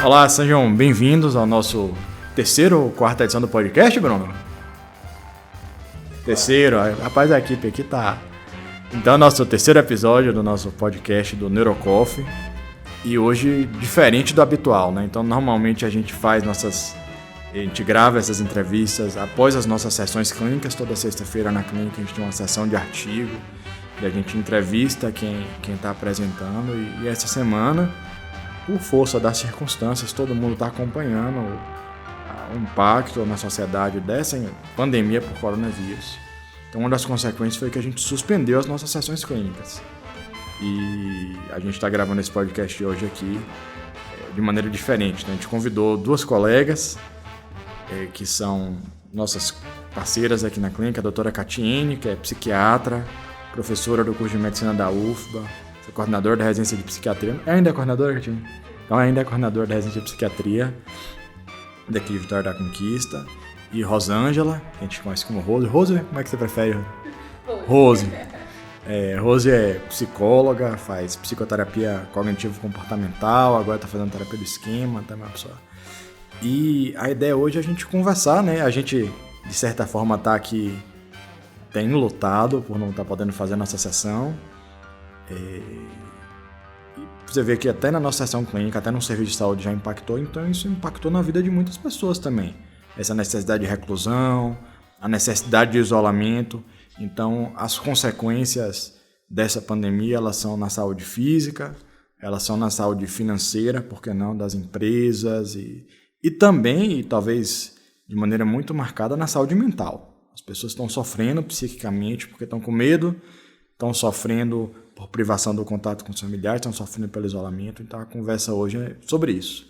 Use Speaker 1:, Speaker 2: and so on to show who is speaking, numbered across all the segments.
Speaker 1: Olá, sejam bem-vindos ao nosso terceiro ou quarta edição do podcast, Bruno? Terceiro, rapaz, a equipe aqui tá... Então, nosso terceiro episódio do nosso podcast do NeuroCoffee. E hoje, diferente do habitual, né? Então, normalmente a gente grava essas entrevistas após as nossas sessões clínicas. Toda sexta-feira na clínica a gente tem uma sessão de artigo e a gente entrevista quem está apresentando. E essa semana, por força das circunstâncias, todo mundo está acompanhando o impacto na sociedade dessa pandemia por coronavírus. Então, uma das consequências foi que a gente suspendeu as nossas sessões clínicas. E a gente está gravando esse podcast de hoje aqui de maneira diferente. Então, a gente convidou duas colegas que são nossas parceiras aqui na clínica, a doutora Catiene, que é psiquiatra, professora do curso de medicina da UFBA, coordenadora da residência de psiquiatria. Ainda é coordenadora, Catiene? Então, ainda é coordenadora da residência de psiquiatria daqui de Vitória da Conquista. E Rosângela, que a gente conhece como Rose. Rose, como é que você prefere? Rose. Rose é psicóloga, faz psicoterapia cognitivo-comportamental, agora está fazendo terapia do esquema, também uma pessoa. E a ideia hoje é a gente conversar, né? A gente, de certa forma, tá aqui, tem lutado por não estar podendo fazer a nossa sessão. E você vê que até na nossa sessão clínica, até no serviço de saúde já impactou, então isso impactou na vida de muitas pessoas também. Essa necessidade de reclusão, a necessidade de isolamento. Então, as consequências dessa pandemia, elas são na saúde física, elas são na saúde financeira, por que não, das empresas, e também, e talvez de maneira muito marcada, na saúde mental. As pessoas estão sofrendo psiquicamente porque estão com medo, estão sofrendo por privação do contato com os familiares, estão sofrendo pelo isolamento. Então, a conversa hoje é sobre isso.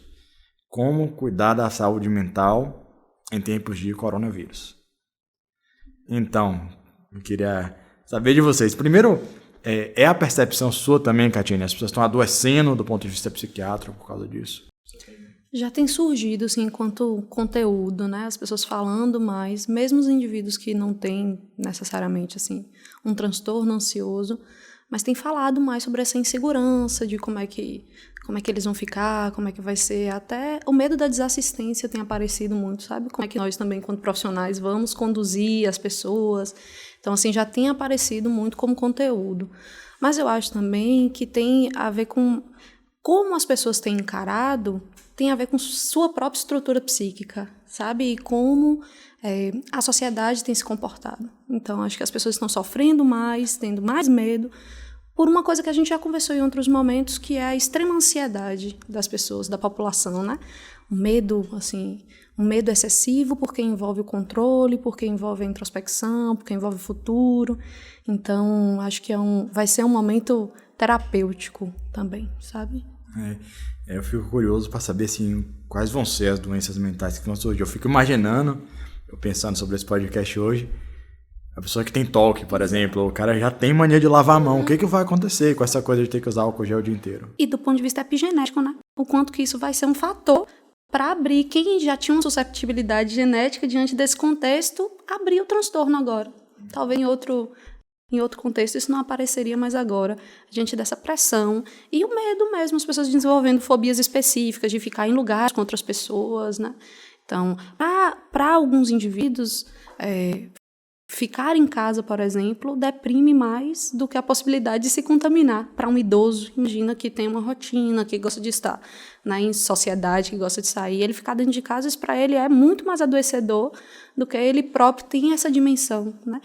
Speaker 1: Como cuidar da saúde mental em tempos de coronavírus. Então, eu queria saber de vocês. Primeiro, é a percepção sua também, Catiene? As pessoas estão adoecendo do ponto de vista psiquiátrico por causa disso?
Speaker 2: Já tem surgido, assim, enquanto conteúdo, né? As pessoas falando mais, mesmo os indivíduos que não têm necessariamente, assim, um transtorno ansioso, mas tem falado mais sobre essa insegurança de como é que eles vão ficar, como é que vai ser. Até o medo da desassistência tem aparecido muito, sabe? Como é que nós também, enquanto profissionais, vamos conduzir as pessoas. Então, assim, já tem aparecido muito como conteúdo. Mas eu acho também que tem a ver com como as pessoas têm encarado, tem a ver com sua própria estrutura psíquica, sabe? E como a sociedade tem se comportado. Então, acho que as pessoas estão sofrendo mais, tendo mais medo, por uma coisa que a gente já conversou em outros momentos, que é a extrema ansiedade das pessoas, da população, né? Um medo, assim, um medo excessivo porque envolve o controle, porque envolve a introspecção, porque envolve o futuro. Então, acho que vai ser um momento terapêutico também, sabe?
Speaker 1: Eu fico curioso para saber, assim, quais vão ser as doenças mentais que vão surgir. Eu fico imaginando, eu pensando sobre esse podcast hoje, a pessoa que tem toque, por exemplo, o cara já tem mania de lavar a mão. O que vai acontecer com essa coisa de ter que usar álcool gel o dia inteiro?
Speaker 2: E do ponto de vista epigenético, né? O quanto que isso vai ser um fator para abrir quem já tinha uma susceptibilidade genética diante desse contexto, abrir o transtorno agora. Talvez em outro contexto isso não apareceria mais agora. Diante dessa pressão e o medo mesmo, as pessoas desenvolvendo fobias específicas de ficar em lugares com outras pessoas, né? Então, para alguns indivíduos... ficar em casa, por exemplo, deprime mais do que a possibilidade de se contaminar. Para um idoso, imagina que tem uma rotina, que gosta de estar, né, em sociedade, que gosta de sair, ele ficar dentro de casa, isso para ele é muito mais adoecedor do que ele próprio tem essa dimensão, né?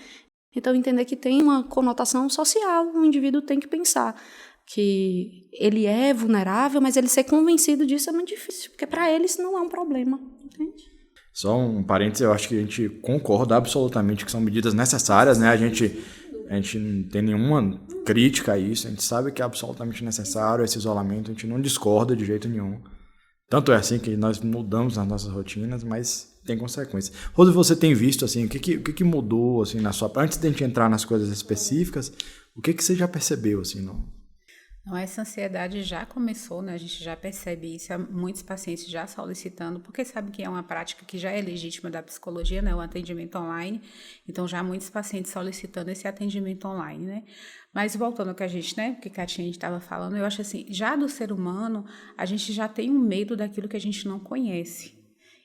Speaker 2: Então, entender que tem uma conotação social, o indivíduo tem que pensar que ele é vulnerável, mas ele ser convencido disso é muito difícil, porque para ele isso não é um problema, entende?
Speaker 1: Só um parênteses, eu acho que a gente concorda absolutamente que são medidas necessárias, né? A gente não tem nenhuma crítica a isso, a gente sabe que é absolutamente necessário esse isolamento, a gente não discorda de jeito nenhum. Tanto é assim que nós mudamos nas nossas rotinas, mas tem consequências. Rose, você tem visto, assim, o que mudou, assim, antes de a gente entrar nas coisas específicas, o que você já percebeu, assim, não?
Speaker 3: Então, essa ansiedade já começou, né? A gente já percebe isso, há muitos pacientes já solicitando, porque sabe que é uma prática que já é legítima da psicologia, né? O atendimento online. Então, já há muitos pacientes solicitando esse atendimento online, né? Mas voltando ao que a gente, né? Que a Tiane estava falando, eu acho assim, já do ser humano, a gente já tem um medo daquilo que a gente não conhece.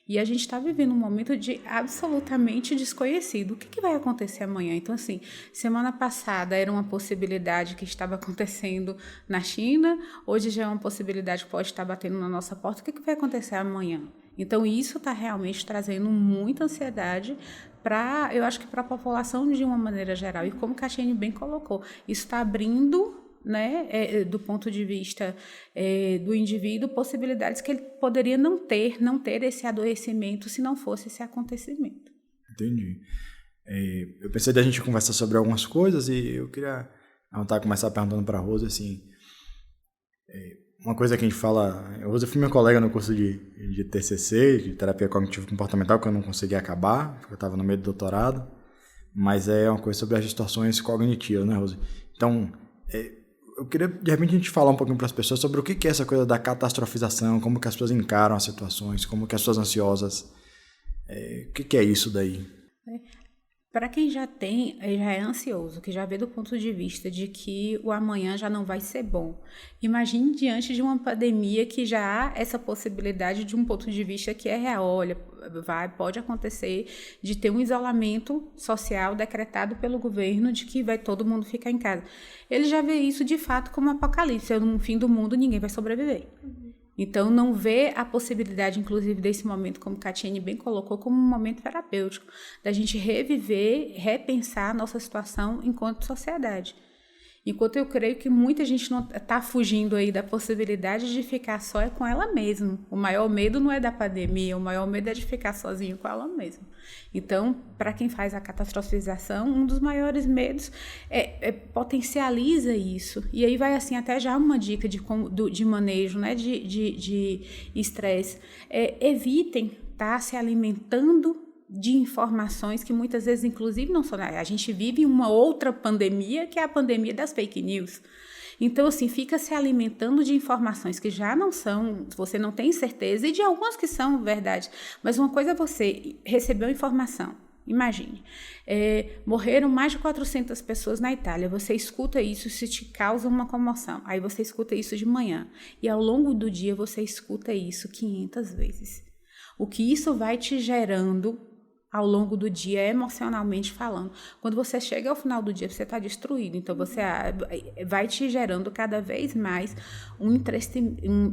Speaker 3: E a gente está vivendo um momento de absolutamente desconhecido. O que vai acontecer amanhã? Então, assim, semana passada era uma possibilidade que estava acontecendo na China, hoje já é uma possibilidade que pode estar batendo na nossa porta. O que vai acontecer amanhã? Então, isso está realmente trazendo muita ansiedade eu acho que para a população de uma maneira geral. E como a Tiane bem colocou, isso está abrindo, né, do ponto de vista do indivíduo, possibilidades que ele poderia não ter esse adoecimento se não fosse esse acontecimento.
Speaker 1: Entendi. Eu pensei da gente conversar sobre algumas coisas e eu queria começar perguntando para a Rose, assim, uma coisa que a gente fala, a Rose foi minha colega no curso de TCC, de terapia cognitivo comportamental, que eu não consegui acabar, porque eu estava no meio do doutorado, mas é uma coisa sobre as distorções cognitivas, né, Rose? Então, eu queria, de repente, a gente falar um pouquinho para as pessoas sobre o que é essa coisa da catastrofização, como que as pessoas encaram as situações, como que as pessoas ansiosas, o que é isso daí?
Speaker 3: Para quem já é ansioso, que já vê do ponto de vista de que o amanhã já não vai ser bom. Imagine diante de uma pandemia que já há essa possibilidade de um ponto de vista que é real. Olha, pode acontecer de ter um isolamento social decretado pelo governo de que vai todo mundo ficar em casa. Ele já vê isso de fato como um apocalipse. No fim do mundo ninguém vai sobreviver. Então, não vê a possibilidade, inclusive, desse momento, como a Tiane bem colocou, como um momento terapêutico, da gente reviver, repensar a nossa situação enquanto sociedade. Enquanto eu creio que muita gente não está fugindo aí da possibilidade de ficar só com ela mesma. O maior medo não é da pandemia, o maior medo é de ficar sozinho com ela mesma. Então, para quem faz a catastrofização, um dos maiores medos potencializa isso. E aí vai assim até já uma dica de manejo, né, de estresse. Evitem estar se alimentando de informações que muitas vezes, inclusive, não são... A gente vive uma outra pandemia, que é a pandemia das fake news. Então, assim, fica se alimentando de informações que já não são, você não tem certeza, e de algumas que são verdade. Mas uma coisa é você receber uma informação. Imagine, morreram mais de 400 pessoas na Itália. Você escuta isso, se te causa uma comoção. Aí você escuta isso de manhã. E ao longo do dia você escuta isso 500 vezes. O que isso vai te gerando ao longo do dia, emocionalmente falando. Quando você chega ao final do dia, você está destruído. Então, você vai te gerando cada vez mais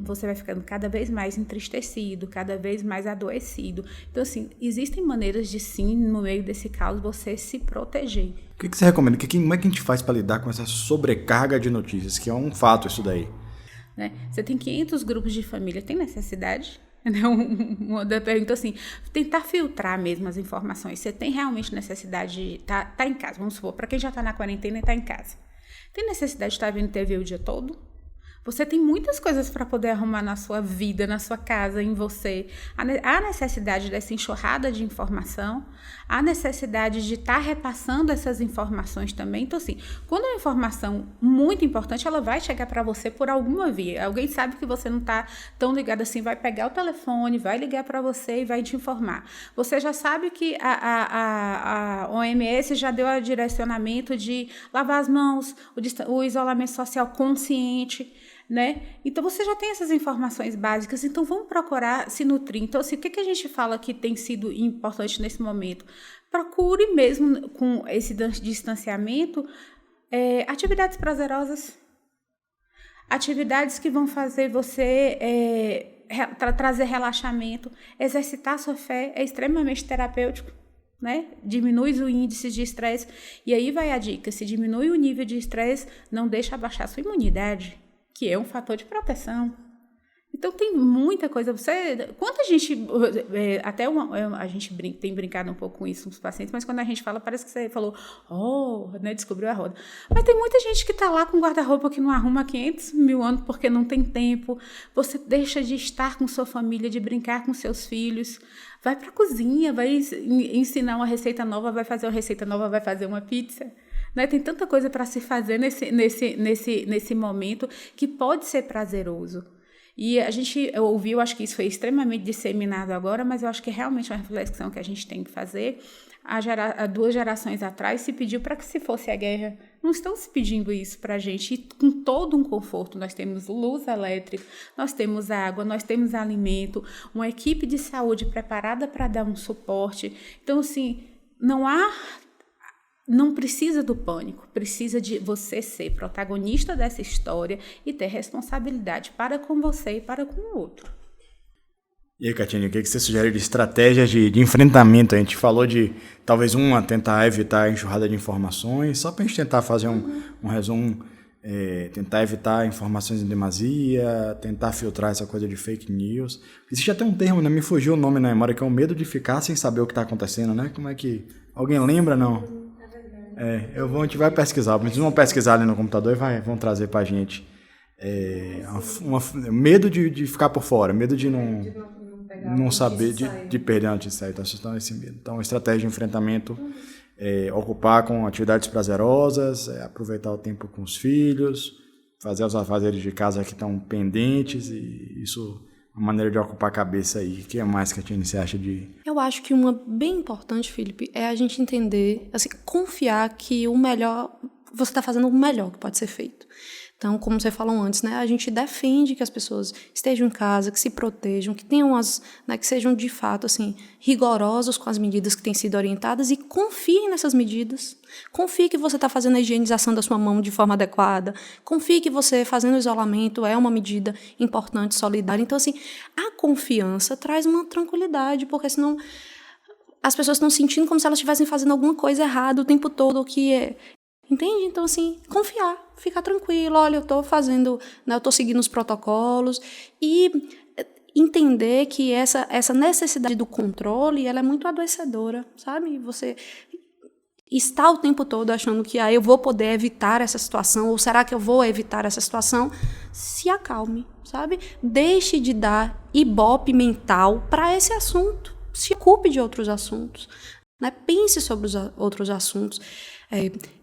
Speaker 3: você vai ficando cada vez mais entristecido, cada vez mais adoecido. Então, assim, existem maneiras de, sim, no meio desse caos, você se proteger.
Speaker 1: O que você recomenda? Como é que a gente faz para lidar com essa sobrecarga de notícias? Que é um fato isso daí.
Speaker 3: Né? Você tem 500 grupos de família, tem necessidade? Uma pergunta assim, tentar filtrar mesmo as informações. Você tem realmente necessidade de estar em casa? Vamos supor, para quem já está na quarentena e está em casa. Tem necessidade de estar vendo TV o dia todo? Você tem muitas coisas para poder arrumar na sua vida, na sua casa, em você. Há necessidade dessa enxurrada de informação, há necessidade de estar repassando essas informações também. Então, assim, quando é uma informação muito importante, ela vai chegar para você por alguma via. Alguém sabe que você não está tão ligado assim, vai pegar o telefone, vai ligar para você e vai te informar. Você já sabe que a OMS já deu o direcionamento de lavar as mãos, o isolamento social consciente, né? Então, você já tem essas informações básicas, então vamos procurar se nutrir. Então, assim, o que a gente fala que tem sido importante nesse momento? Procure mesmo com esse distanciamento atividades prazerosas, atividades que vão fazer você trazer relaxamento, exercitar sua fé é extremamente terapêutico. Né? Diminui o índice de estresse. E aí vai a dica: se diminui o nível de estresse, não deixa abaixar a sua imunidade, que é um fator de proteção. Então, tem muita coisa. Quando a gente... a gente tem brincado um pouco com isso com os pacientes, mas quando a gente fala, parece que você falou, né, descobriu a roda. Mas tem muita gente que está lá com guarda-roupa que não arruma há 500 mil anos porque não tem tempo. Você deixa de estar com sua família, de brincar com seus filhos. Vai para a cozinha, vai ensinar uma receita nova, vai fazer uma receita nova, vai fazer uma pizza. né? Tem tanta coisa para se fazer nesse momento que pode ser prazeroso. E a gente ouviu, acho que isso foi extremamente disseminado agora, mas eu acho que é realmente uma reflexão que a gente tem que fazer. Há 2 gerações atrás se pediu para que se fosse a guerra. Não estão se pedindo isso para a gente. E com todo um conforto, nós temos luz elétrica, nós temos água, nós temos alimento, uma equipe de saúde preparada para dar um suporte. Então, assim, não precisa do pânico, precisa de você ser protagonista dessa história e ter responsabilidade para com você e para com o outro.
Speaker 1: E aí, Catine, o que você sugere de estratégias de enfrentamento? A gente falou de, talvez, tentar evitar a enxurrada de informações, só para a gente tentar fazer um resumo, tentar evitar informações em demasia, tentar filtrar essa coisa de fake news. Existe até um termo, né? Me fugiu o nome na memória, que é o medo de ficar sem saber o que está acontecendo, né? Como é que... Alguém lembra, não? A gente vai pesquisar, vocês vão pesquisar ali no computador e vão trazer para a gente. Medo de ficar por fora, medo de não saber, de perder a notícia. Então, esse medo. Então, estratégia de enfrentamento, ocupar com atividades prazerosas, aproveitar o tempo com os filhos, fazer os afazeres de casa que estão pendentes, e isso é uma maneira de ocupar a cabeça aí. O que é mais que a Tine você acha de...
Speaker 2: Eu acho que uma bem importante, Felipe, é a gente entender, assim, confiar que o melhor, você está fazendo o melhor que pode ser feito. Então, como você falou antes, né, a gente defende que as pessoas estejam em casa, que se protejam, que tenham que sejam de fato assim rigorosos com as medidas que têm sido orientadas e confiem nessas medidas. Confie que você está fazendo a higienização da sua mão de forma adequada. Confie que você fazendo o isolamento é uma medida importante, solidária. Então, assim, a confiança traz uma tranquilidade, porque senão as pessoas estão sentindo como se elas estivessem fazendo alguma coisa errada o tempo todo, o que é... Entende? Então, assim, confiar, ficar tranquilo, olha, eu estou fazendo, né, eu estou seguindo os protocolos e entender que essa necessidade do controle, ela é muito adoecedora, sabe? Você está o tempo todo achando que eu vou poder evitar essa situação, ou será que eu vou evitar essa situação? Se acalme, sabe? Deixe de dar ibope mental para esse assunto, se ocupe de outros assuntos, né? Pense sobre os outros assuntos.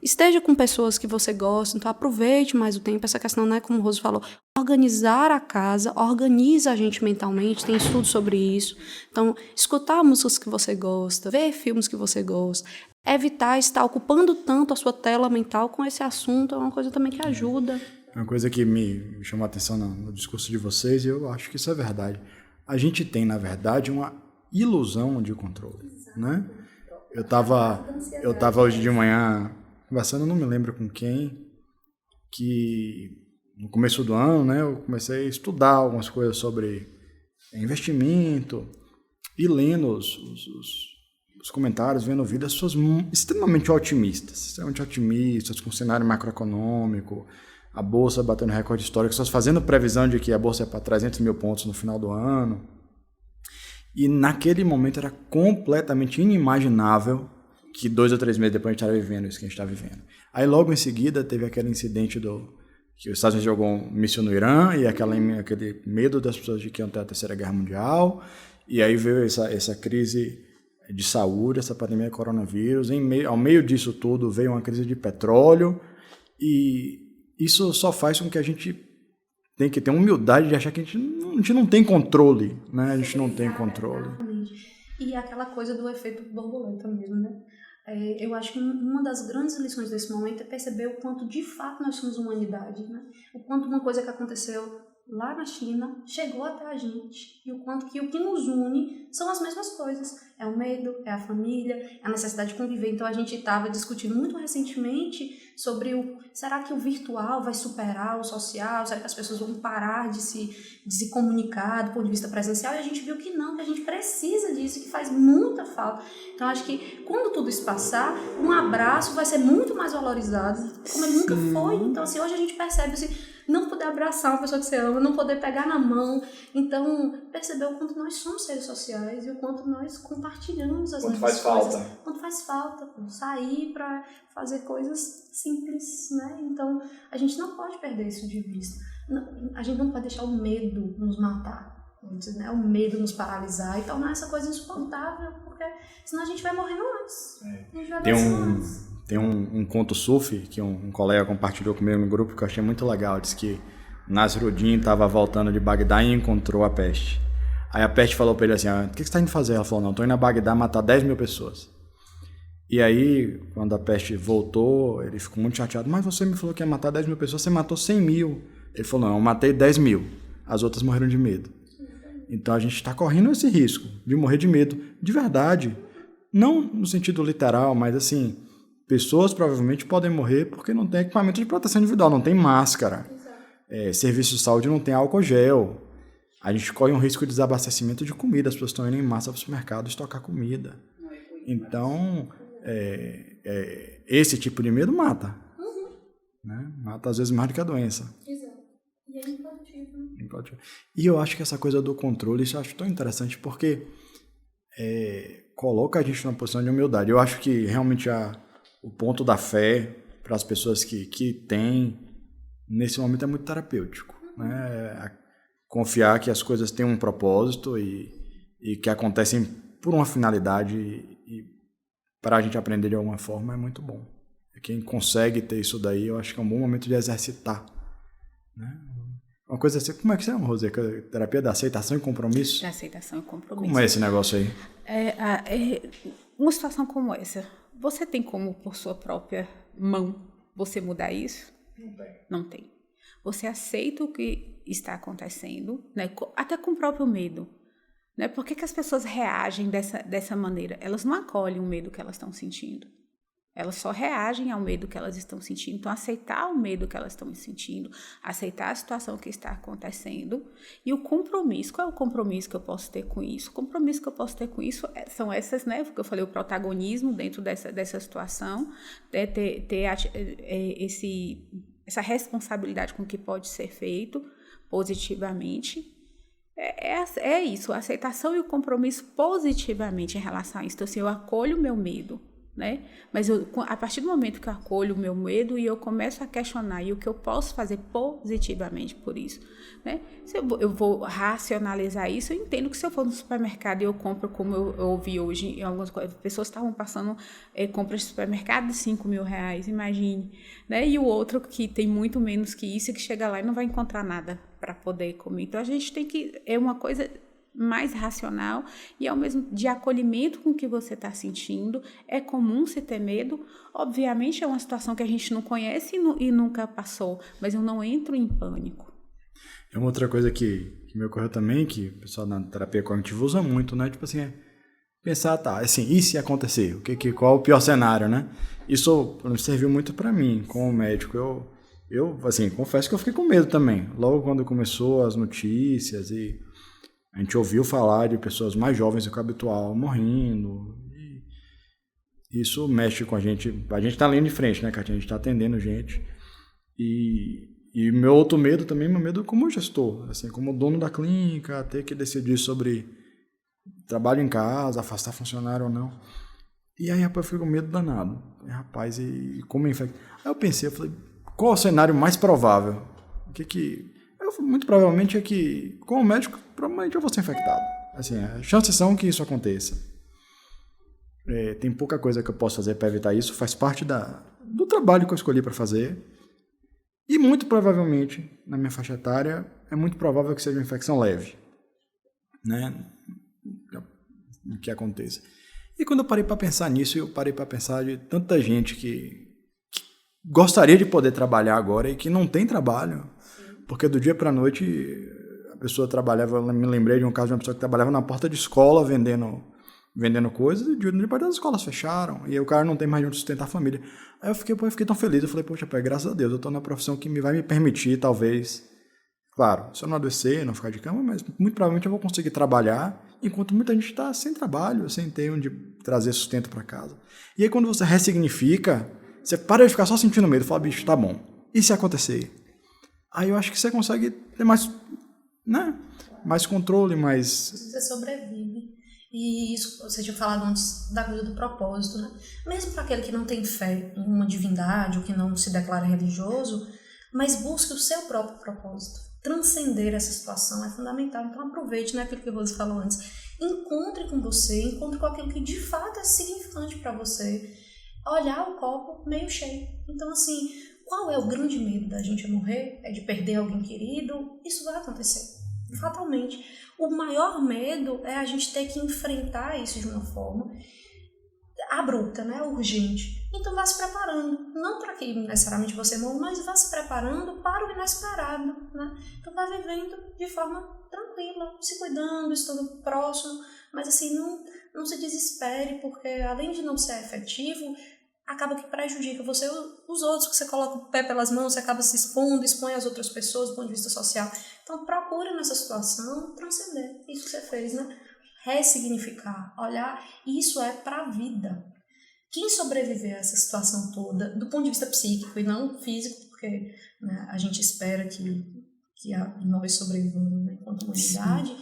Speaker 2: Esteja com pessoas que você gosta, então aproveite mais o tempo. Essa questão, né, como o Rose falou, organizar a casa, organiza a gente mentalmente, tem estudos sobre isso. Então, escutar músicas que você gosta, ver filmes que você gosta, evitar estar ocupando tanto a sua tela mental com esse assunto, é uma coisa também que ajuda.
Speaker 1: Uma coisa que me chamou a atenção no discurso de vocês, e eu acho que isso é verdade. A gente tem, na verdade, uma ilusão de controle, né? Eu tava hoje de manhã conversando, não me lembro com quem, que no começo do ano, né, eu comecei a estudar algumas coisas sobre investimento e lendo os comentários, vendo vídeos, as pessoas extremamente otimistas, com o cenário macroeconômico, a Bolsa batendo recorde histórico, as pessoas fazendo previsão de que a Bolsa é para 300 mil pontos no final do ano. E naquele momento era completamente inimaginável que 2 ou 3 meses depois a gente estava vivendo isso que a gente está vivendo. Aí logo em seguida teve aquele incidente que os Estados Unidos jogou um míssil no Irã e aquele medo das pessoas de que iam ter a Terceira Guerra Mundial. E aí veio essa crise de saúde, essa pandemia do coronavírus. Ao meio disso tudo veio uma crise de petróleo. E isso só faz com que a gente tem que ter humildade de achar que a gente não tem controle, né? A gente não tem controle.
Speaker 2: E aquela coisa do efeito borboleta mesmo, né? Eu acho que uma das grandes lições desse momento é perceber o quanto de fato nós somos humanidade, né? O quanto uma coisa que aconteceu lá na China chegou até a gente e o quanto que o que nos une são as mesmas coisas. É o medo, é a família, é a necessidade de conviver. Então a gente estava discutindo muito recentemente sobre será que o virtual vai superar o social? Será que as pessoas vão parar de se comunicar do ponto de vista presencial? E a gente viu que não, que a gente precisa disso, que faz muita falta. Então acho que quando tudo isso passar, um abraço vai ser muito mais valorizado, como ele nunca foi. Então assim, hoje a gente percebe assim, não poder abraçar uma pessoa que você ama, não poder pegar na mão. Então, perceber o quanto nós somos seres sociais e o quanto nós compartilhamos as nossas coisas. Quanto faz falta. Sair para fazer coisas simples, né? Então, a gente não pode perder isso de vista. A gente não pode deixar o medo nos matar, né? O medo nos paralisar e tornar essa coisa insuportável, porque senão a gente vai morrendo antes. A gente vai
Speaker 1: Tem um conto sufi que um colega compartilhou comigo no grupo que eu achei muito legal. Diz que Nasruddin estava voltando de Bagdá e encontrou a peste. Aí a peste falou para ele assim, o que você está indo fazer? Ela falou, não, estou indo a Bagdá matar 10 mil pessoas. E aí, quando a peste voltou, ele ficou muito chateado. Mas você me falou que ia matar 10 mil pessoas, você matou 100 mil. Ele falou, não, eu matei 10 mil. As outras morreram de medo. Então a gente está correndo esse risco de morrer de medo, de verdade. Não no sentido literal, mas assim, pessoas provavelmente podem morrer porque não tem equipamento de proteção individual, não tem máscara. Serviço de saúde não tem álcool gel. A gente corre um risco de desabastecimento de comida, as pessoas estão indo em massa para o supermercado estocar comida. Então, esse tipo de medo mata. Né? Mata às vezes mais do que a doença.
Speaker 2: Exato. E é improdutivo.
Speaker 1: E eu acho que essa coisa do controle, isso eu acho tão interessante, porque coloca a gente numa posição de humildade. Eu acho que realmente o ponto da fé para as pessoas que têm, nesse momento é muito terapêutico. Né? Confiar que as coisas têm um propósito e que acontecem por uma finalidade e para a gente aprender de alguma forma é muito bom. Quem consegue ter isso daí, eu acho que é um bom momento de exercitar. Né? Uma coisa assim, como é que você chama, Rosê? Terapia da aceitação e compromisso?
Speaker 3: Da aceitação e compromisso.
Speaker 1: Como é esse negócio aí?
Speaker 3: Uma situação como essa, você tem como, por sua própria mão, você mudar isso? Não tem. Você aceita o que está acontecendo, né? Até com o próprio medo. Né? Por que as pessoas reagem dessa maneira? Elas não acolhem o medo que elas estão sentindo. Elas só reagem ao medo que elas estão sentindo. Então, aceitar o medo que elas estão sentindo, aceitar a situação que está acontecendo. E o compromisso, qual é o compromisso que eu posso ter com isso? O compromisso que eu posso ter com isso são essas, né? Porque eu falei, o protagonismo dentro dessa situação, ter essa responsabilidade com o que pode ser feito positivamente. É isso, a aceitação e o compromisso positivamente em relação a isso. Então, assim, eu acolho o meu medo, né? Mas a partir do momento que eu acolho o meu medo e eu começo a questionar e o que eu posso fazer positivamente por isso, né? Se eu vou racionalizar isso, eu entendo que se eu for no supermercado e eu compro, como eu ouvi hoje em algumas coisas, pessoas estavam passando compras de supermercado de R$5.000, imagine, né? E o outro que tem muito menos que isso, que chega lá e não vai encontrar nada para poder comer. Então a gente tem que, uma coisa mais racional e ao mesmo de acolhimento com o que você está sentindo. É comum se ter medo, obviamente é uma situação que a gente não conhece e nunca passou, mas eu não entro em pânico.
Speaker 1: É uma outra coisa que me ocorreu também, que o pessoal na terapia cognitiva usa muito, né? Tipo assim, pensar, tá, assim, e se acontecer? Qual é o pior cenário, né? Isso serviu muito para mim, como médico. Eu, assim, confesso que eu fiquei com medo também. Logo quando começou as notícias e a gente ouviu falar de pessoas mais jovens do que o habitual morrendo. E isso mexe com a gente. A gente tá na linha de frente, né, Katia? A gente tá atendendo gente. E meu outro medo também, meu medo como gestor, assim, como dono da clínica, ter que decidir sobre trabalho em casa, afastar funcionário ou não. E aí, rapaz, eu fiquei com medo danado. Rapaz, e como infectar? Aí eu pensei, eu falei, qual é o cenário mais provável? Muito provavelmente é que, como médico, provavelmente eu vou ser infectado. Assim, as chances são que isso aconteça. Tem pouca coisa que eu posso fazer para evitar isso, faz parte do trabalho que eu escolhi para fazer. E muito provavelmente, na minha faixa etária, é muito provável que seja uma infecção leve, né? Que aconteça. E quando eu parei para pensar nisso, eu parei para pensar de tanta gente que gostaria de poder trabalhar agora e que não tem trabalho. Porque do dia para a noite a pessoa trabalhava, eu me lembrei de um caso de uma pessoa que trabalhava na porta de escola vendendo coisas e de dia para as escolas fecharam e aí o cara não tem mais de onde sustentar a família. Aí eu fiquei tão feliz, eu falei, poxa, pai, graças a Deus, eu estou na profissão que vai me permitir, talvez, claro, se eu não adoecer, não ficar de cama, mas muito provavelmente eu vou conseguir trabalhar enquanto muita gente está sem trabalho, sem ter onde trazer sustento para casa. E aí quando você ressignifica, você para de ficar só sentindo medo, fala, bicho, tá bom, e se acontecer? Aí eu acho que você consegue ter mais, né? Mais controle, mais...
Speaker 2: Você sobrevive. E isso, você tinha falado antes da coisa do propósito, né? Mesmo para aquele que não tem fé em uma divindade ou que não se declara religioso, mas busque o seu próprio propósito. Transcender essa situação é fundamental. Então aproveite, né, aquilo que o Rose falou antes. Encontre com você, encontre com aquilo que de fato é significante para você. olhar o copo meio cheio. Então, assim, qual é o grande medo da gente morrer? É de perder alguém querido? Isso vai acontecer, fatalmente. O maior medo é a gente ter que enfrentar isso de uma forma abrupta, né? Urgente. Então vá se preparando, não para que necessariamente você morra, mas vá se preparando para o inesperado, né? Então vá vivendo de forma tranquila, se cuidando, estando próximo, mas assim, não se desespere, porque além de não ser efetivo, acaba que prejudica você, os outros, que você coloca o pé pelas mãos, você acaba se expondo, expõe as outras pessoas do ponto de vista social. Então procure nessa situação transcender isso que você fez, né? Ressignificar, olhar, isso é para a vida. Quem sobreviver a essa situação toda, do ponto de vista psíquico e não físico, porque né, a gente espera que nós sobrevivamos, né, enquanto humanidade, sim,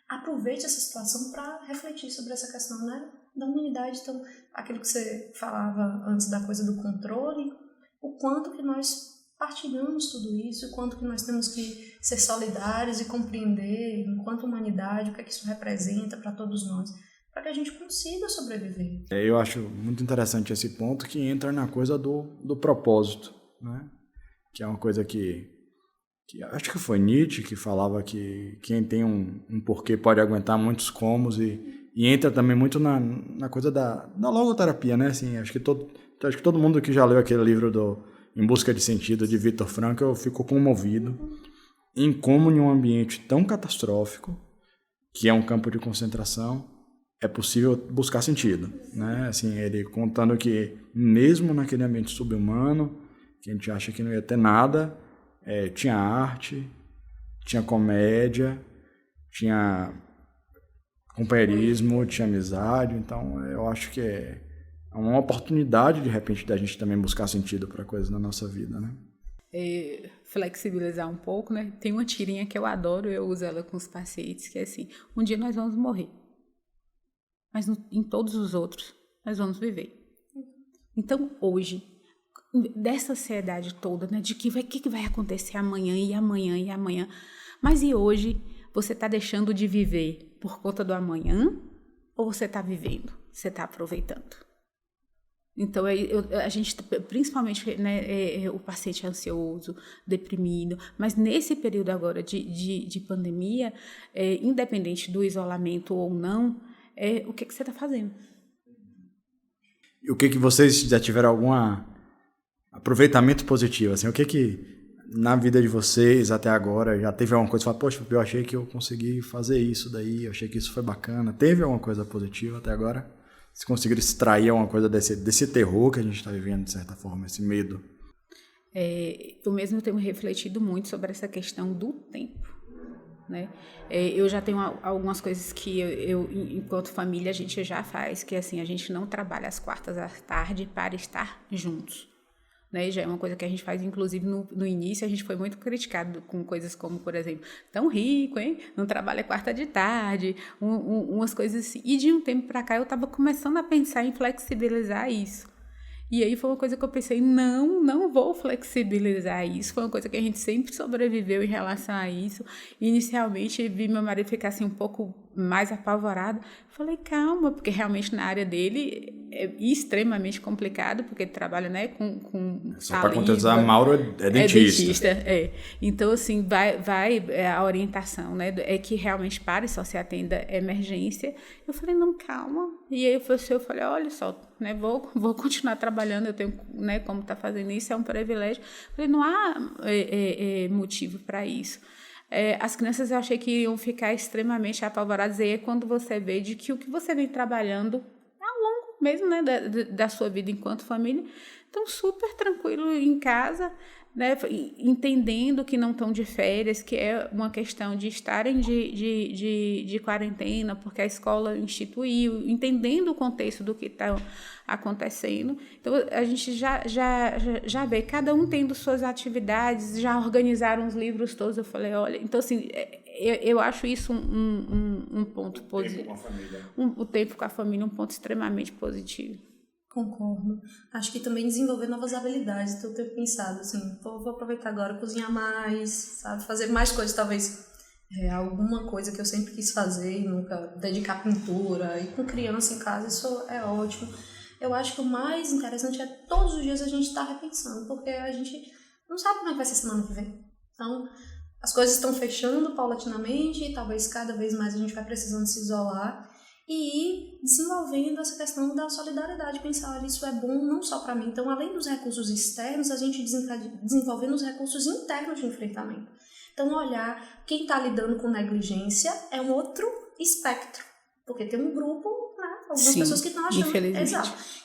Speaker 2: aproveite essa situação para refletir sobre essa questão, né, da humanidade. Então, aquilo que você falava antes da coisa do controle, o quanto que nós partilhamos tudo isso, o quanto que nós temos que ser solidários e compreender, enquanto humanidade, o que é que isso representa para todos nós, para que a gente consiga sobreviver.
Speaker 1: Eu acho muito interessante esse ponto, que entra na coisa do propósito, né? Que é uma coisa que acho que foi Nietzsche que falava que quem tem um porquê pode aguentar muitos comos, e entra também muito na coisa da logoterapia, né? Assim, acho que todo mundo que já leu aquele livro Em Busca de Sentido, de Viktor Frankl, ficou comovido em como, em um ambiente tão catastrófico, que é um campo de concentração, é possível buscar sentido, né? Assim, ele contando que mesmo naquele ambiente subhumano, que a gente acha que não ia ter nada, tinha arte, tinha comédia, tinha companheirismo, tinha amizade. Então eu acho que é uma oportunidade, de repente, da gente também buscar sentido para coisas na nossa vida, né?
Speaker 3: Flexibilizar um pouco, né? Tem uma tirinha que eu adoro, eu uso ela com os pacientes, que é assim: um dia nós vamos morrer, mas em todos os outros nós vamos viver. Então, hoje, dessa ansiedade toda, né, de que vai acontecer amanhã e amanhã e amanhã, mas e hoje você está deixando de viver por conta do amanhã, ou você está vivendo, você está aproveitando? Então, a gente, principalmente, né, o paciente ansioso, deprimido, mas nesse período agora de pandemia, independente do isolamento ou não, o que você está fazendo?
Speaker 1: E o que vocês já tiveram algum aproveitamento positivo? Assim, o que na vida de vocês até agora já teve alguma coisa? Fala, poxa, eu achei que eu consegui fazer isso daí, eu achei que isso foi bacana. Teve alguma coisa positiva até agora? Vocês conseguiram extrair alguma coisa desse terror que a gente está vivendo, de certa forma, esse medo?
Speaker 3: Eu mesmo tenho refletido muito sobre essa questão do tempo, né? Eu já tenho algumas coisas que eu, enquanto família, a gente já faz, que assim, a gente não trabalha às quartas à tarde para estar juntos, né? Já é uma coisa que a gente faz, inclusive no início a gente foi muito criticado com coisas como, por exemplo, tão rico, hein? Não trabalha quarta de tarde, umas coisas assim. E de um tempo para cá eu estava começando a pensar em flexibilizar isso. E aí foi uma coisa que eu pensei, não vou flexibilizar isso. Foi uma coisa que a gente sempre sobreviveu em relação a isso. Inicialmente, vi meu marido ficar assim um pouco mais apavorado. Falei, calma, porque realmente na área dele é extremamente complicado, porque ele trabalha, né, com
Speaker 1: só para contextualizar, Mauro é dentista.
Speaker 3: Então, assim, a orientação, né, é que realmente pare, só se atenda emergência. Eu falei, não, calma. E aí eu falei, olha só, né, vou continuar trabalhando, eu tenho, né, como tá fazendo isso, é um privilégio. Eu falei, não há motivo para isso. As crianças eu achei que iriam ficar extremamente apavoradas, e é quando você vê de que o que você vem trabalhando ao longo mesmo, né, da sua vida enquanto família, estão super tranquilo em casa, né, entendendo que não estão de férias, que é uma questão de estarem de quarentena, porque a escola instituiu, entendendo o contexto do que está acontecendo. Então, a gente já vê, cada um tendo suas atividades, já organizaram os livros todos. Eu falei, olha, então, assim, eu acho isso um ponto positivo. O tempo com a família, um ponto extremamente positivo.
Speaker 2: Concordo. Acho que também desenvolver novas habilidades. Então, eu tenho pensado assim, vou aproveitar agora, cozinhar mais, sabe? Fazer mais coisas, talvez alguma coisa que eu sempre quis fazer e nunca dedicar à pintura. E com criança em casa, isso é ótimo. eu acho que o mais interessante é todos os dias a gente estar repensando, porque a gente não sabe como é que vai ser semana que vem. Então, as coisas estão fechando paulatinamente e talvez cada vez mais a gente vai precisando se isolar e ir desenvolvendo essa questão da solidariedade, pensar, olha, isso é bom não só para mim. Então, além dos recursos externos, a gente desenvolvendo os recursos internos de enfrentamento. Então, olhar quem está lidando com negligência é um outro espectro, porque tem um grupo, né, algumas pessoas que estão achando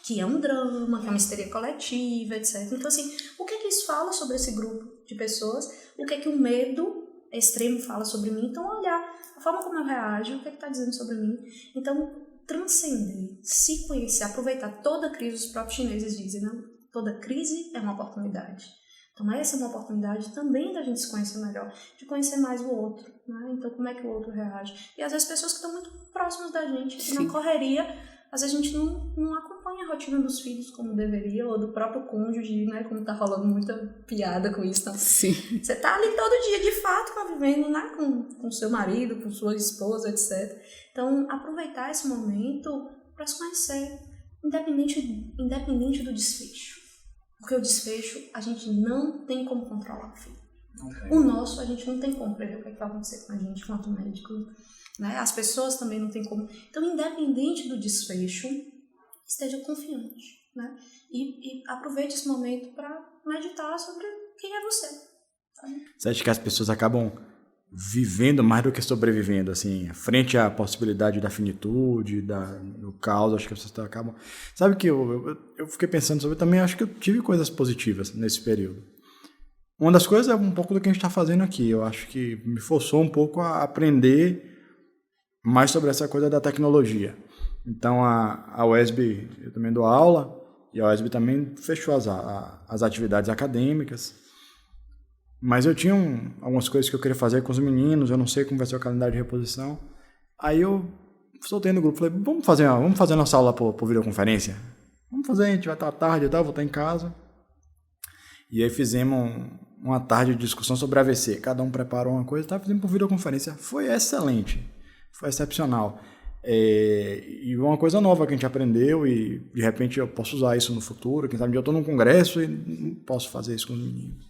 Speaker 2: que é um drama, que é uma histeria coletiva, etc. Então, assim, o que isso fala sobre esse grupo de pessoas? O que o medo extremo fala sobre mim? Então, olhar a forma como eu reajo, o que está dizendo sobre mim. Então, transcender, se conhecer, aproveitar toda crise. Os próprios chineses dizem, né? Toda crise é uma oportunidade. Então, essa é uma oportunidade também da gente se conhecer melhor, de conhecer mais o outro, né? Então, como é que o outro reage? E, às vezes, pessoas que estão muito próximas da gente, na correria, às vezes a gente não acompanha a rotina dos filhos como deveria, ou do próprio cônjuge, né? Como tá rolando muita piada com isso. Então, você tá ali todo dia, de fato, convivendo, né? Com seu marido, com sua esposa, etc. Então, aproveitar esse momento para se conhecer, independente do desfecho. Porque o desfecho, a gente não tem como controlar, filho. O nosso, a gente não tem como prever o que vai acontecer com a gente, quanto médico, né? As pessoas também não tem como. Então, independente do desfecho, esteja confiante, né? E aproveite esse momento para meditar sobre quem é você. Sabe?
Speaker 1: Você acha que as pessoas acabam vivendo mais do que sobrevivendo, assim, frente à possibilidade da finitude, do caos? Acho que as pessoas acabam... Sabe que eu fiquei pensando sobre, também acho que eu tive coisas positivas nesse período. Uma das coisas é um pouco do que a gente está fazendo aqui. Eu acho que me forçou um pouco a aprender mais sobre essa coisa da tecnologia. Então, a UESB, eu também dou aula, e a UESB também fechou as atividades acadêmicas. Mas eu tinha algumas coisas que eu queria fazer com os meninos, eu não sei como vai ser o calendário de reposição. Aí eu soltei no grupo, falei, vamos fazer a nossa aula por videoconferência? Vamos fazer, a gente vai estar à tarde e tal, vou estar em casa. E aí fizemos uma tarde de discussão sobre AVC. Cada um preparou uma coisa, fizemos por videoconferência. Foi excelente, foi excepcional. E uma coisa nova que a gente aprendeu e de repente eu posso usar isso no futuro. Quem sabe eu estou num congresso e posso fazer isso com os meninos.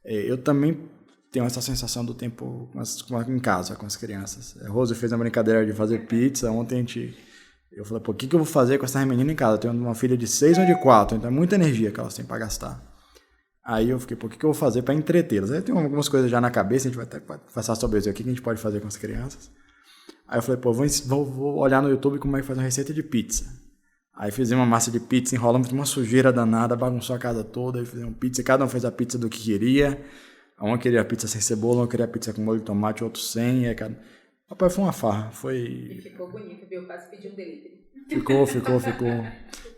Speaker 1: Eu também tenho essa sensação do tempo em casa com as crianças. A Rose fez a brincadeira de fazer pizza. Ontem eu falei, o que eu vou fazer com essas meninas em casa? Eu tenho uma filha de 6 e uma de 4, então é muita energia que elas têm para gastar. Aí eu fiquei, o que eu vou fazer para entretê-las? Aí eu tenho algumas coisas já na cabeça, a gente vai até conversar sobre isso, o que a gente pode fazer com as crianças. Aí eu falei, vou olhar no YouTube como é que faz uma receita de pizza. Aí fizemos uma massa de pizza, enrolamos uma sujeira danada, bagunçou a casa toda, aí fizemos pizza, cada um fez a pizza do que queria. Um queria pizza sem cebola, um queria pizza com molho de tomate, outro sem. Rapaz, foi uma farra.
Speaker 3: E ficou bonito, viu? Eu quase pedi um delivery.
Speaker 1: Ficou.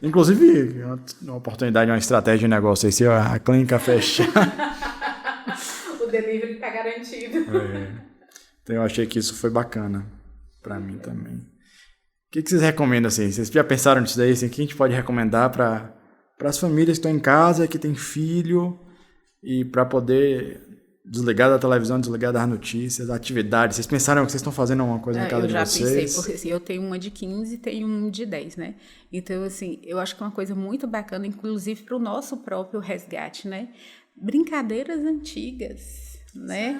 Speaker 1: Inclusive, uma oportunidade, uma estratégia de negócio aí, se a clínica fechar.
Speaker 3: O delivery tá garantido.
Speaker 1: Então eu achei que isso foi bacana pra mim também. O que vocês recomendam, assim? Vocês já pensaram nisso daí? Assim, o que a gente pode recomendar para as famílias que estão em casa, que têm filho, e para poder desligar da televisão, desligar das notícias, atividades? Vocês pensaram que vocês estão fazendo alguma coisa na casa de vocês?
Speaker 3: Eu já pensei, porque assim, eu tenho uma de 15 e tenho um de 10, né? Então, assim, eu acho que é uma coisa muito bacana, inclusive para o nosso próprio resgate, né? Brincadeiras antigas, né?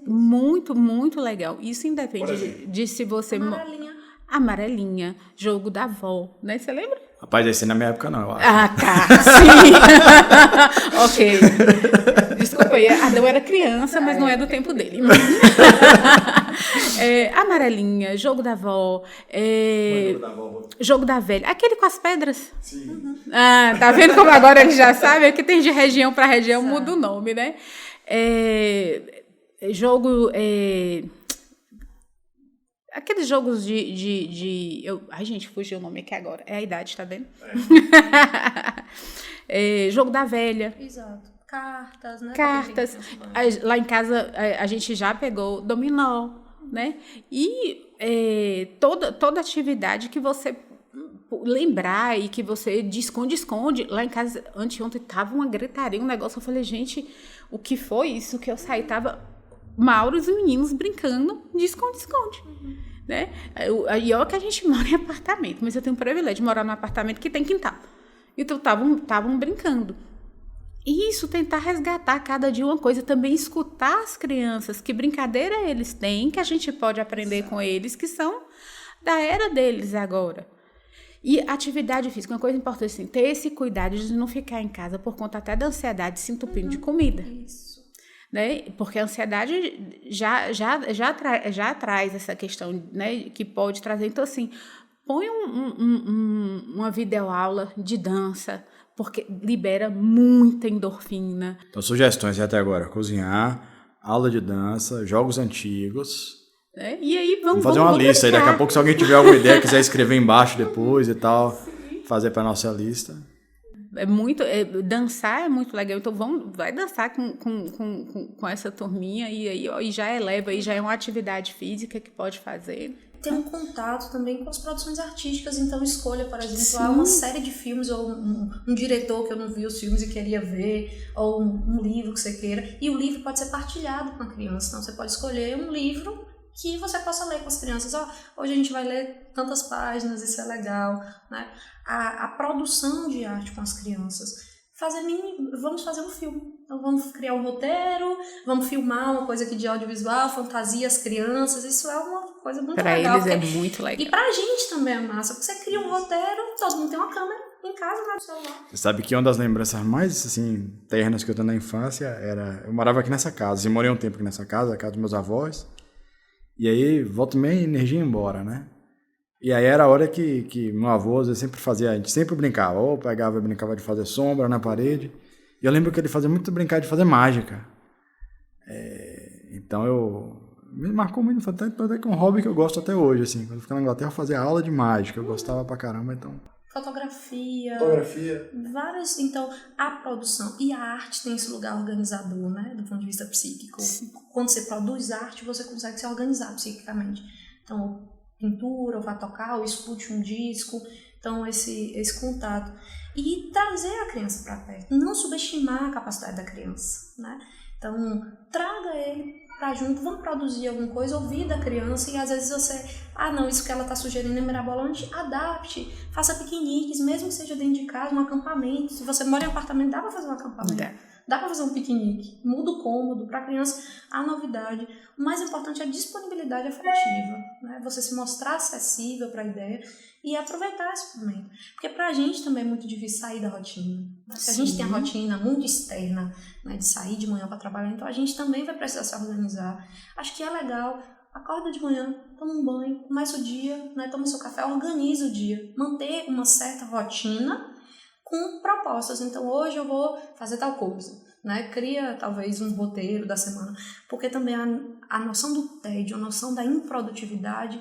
Speaker 3: Muito, muito legal. Isso independe de se você... Amarelinha, jogo da avó, né? Você lembra?
Speaker 1: Rapaz, esse na minha época não, eu acho.
Speaker 3: Ah, tá, sim. Ok. Desculpa aí, Adão era criança, mas não é do tempo dele. Amarelinha, jogo da avó, jogo da velha, aquele com as pedras.
Speaker 1: Sim.
Speaker 3: Ah, tá vendo como agora ele já sabe? É que tem de região para região, muda o nome, né? Jogo... Aqueles jogos ai, gente, fugiu o nome aqui agora. É a idade, tá vendo? Jogo da velha.
Speaker 2: Exato. Cartas, né?
Speaker 3: Cartas. Lá em casa, a gente já pegou dominó, né? E toda atividade que você lembrar e que você de esconde. Lá em casa, anteontem, tava uma gritaria, um negócio. Eu falei, gente, o que foi isso? Que eu saí, tava... Mauro e os meninos brincando de esconde-esconde. né? E olha que a gente mora em apartamento, mas eu tenho o privilégio de morar num apartamento que tem quintal. Então estavam brincando. E isso, tentar resgatar cada dia uma coisa, também escutar as crianças, que brincadeira eles têm, que a gente pode aprender com eles, que são da era deles agora. E atividade física, uma coisa importante, assim, ter esse cuidado de não ficar em casa por conta até da ansiedade, se entupindo de comida.
Speaker 2: Isso.
Speaker 3: Né? Porque a ansiedade já traz essa questão, né, que pode trazer. Então, assim, põe uma videoaula de dança, porque libera muita endorfina.
Speaker 1: Então, sugestões até agora: cozinhar, aula de dança, jogos antigos.
Speaker 3: E aí vamos
Speaker 1: fazer uma lista aí. Daqui a pouco, se alguém tiver alguma ideia, quiser escrever embaixo depois e tal, fazer para nossa lista.
Speaker 3: Dançar é muito legal. Então vai dançar com essa turminha e já eleva, e já é uma atividade física que pode fazer.
Speaker 2: Tem um contato também com as produções artísticas, então escolha, por exemplo, uma série de filmes ou um diretor que eu não vi os filmes e queria ver, ou um livro que você queira, e o livro pode ser partilhado com a criança, então você pode escolher um livro que você possa ler com as crianças. Hoje a gente vai ler tantas páginas, isso é legal, né? A produção de arte com as crianças. Vamos fazer um filme. Então vamos criar um roteiro, vamos filmar uma coisa aqui de audiovisual, fantasia as crianças, isso é uma coisa muito legal.
Speaker 3: Para eles é muito legal.
Speaker 2: E pra gente também é massa, porque você cria um roteiro, todo mundo tem uma câmera em casa, né, no celular.
Speaker 1: Você sabe que uma das lembranças mais, assim, ternas que eu tenho na infância era... Eu morava aqui nessa casa, e morei um tempo aqui nessa casa, a casa dos meus avós. E aí, volta e meia, energia ia embora, né? E aí era a hora que meu avô sempre fazia, a gente sempre brincava, ou pegava e brincava de fazer sombra na parede. E eu lembro que ele fazia muito brincar de fazer mágica. Então me marcou muito, até que é um hobby que eu gosto até hoje, assim. Quando eu ficava na Inglaterra, eu fazia aula de mágica, eu gostava pra caramba, então...
Speaker 2: Fotografia. Várias. Então, a produção e a arte tem esse lugar organizador, né? Do ponto de vista psíquico. Sim. Quando você produz arte, você consegue se organizar psiquicamente. Então, pintura, ou vai tocar, ou escute um disco. Então, esse contato. E trazer a criança para perto. Não subestimar a capacidade da criança, né? Então, traga ele para junto, vamos produzir alguma coisa, ouvir da criança, e às vezes você, não, isso que ela está sugerindo é mirabolante, adapte, faça piqueniques, mesmo que seja dentro de casa, um acampamento. Se você mora em apartamento, dá para fazer um acampamento, dá para fazer um piquenique, muda o cômodo, para a criança a novidade. O mais importante é a disponibilidade afetiva, né? Você se mostrar acessível para a ideia e aproveitar esse momento. Porque para a gente também é muito difícil sair da rotina. Né? Se a gente tem a rotina muito externa, né, de sair de manhã para trabalhar, então a gente também vai precisar se organizar. Acho que é legal, acorda de manhã, toma um banho, começa o dia, né, toma seu café, organiza o dia. Manter uma certa rotina com propostas. Então hoje eu vou fazer tal coisa. Né? Cria talvez um roteiro da semana. Porque também a noção do tédio, a noção da improdutividade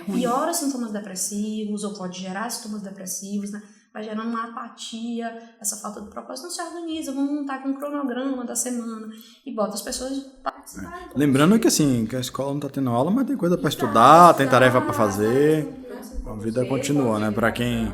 Speaker 2: piora sintomas depressivos, ou pode gerar sintomas depressivos, né? Vai gerando uma apatia, essa falta de propósito. Não se organiza, vamos montar aqui um cronograma da semana e bota as pessoas participarem.
Speaker 1: Lembrando que assim, que a escola não está tendo aula, mas tem coisa para estudar, tem tarefa para fazer. A vida continua, né? Para quem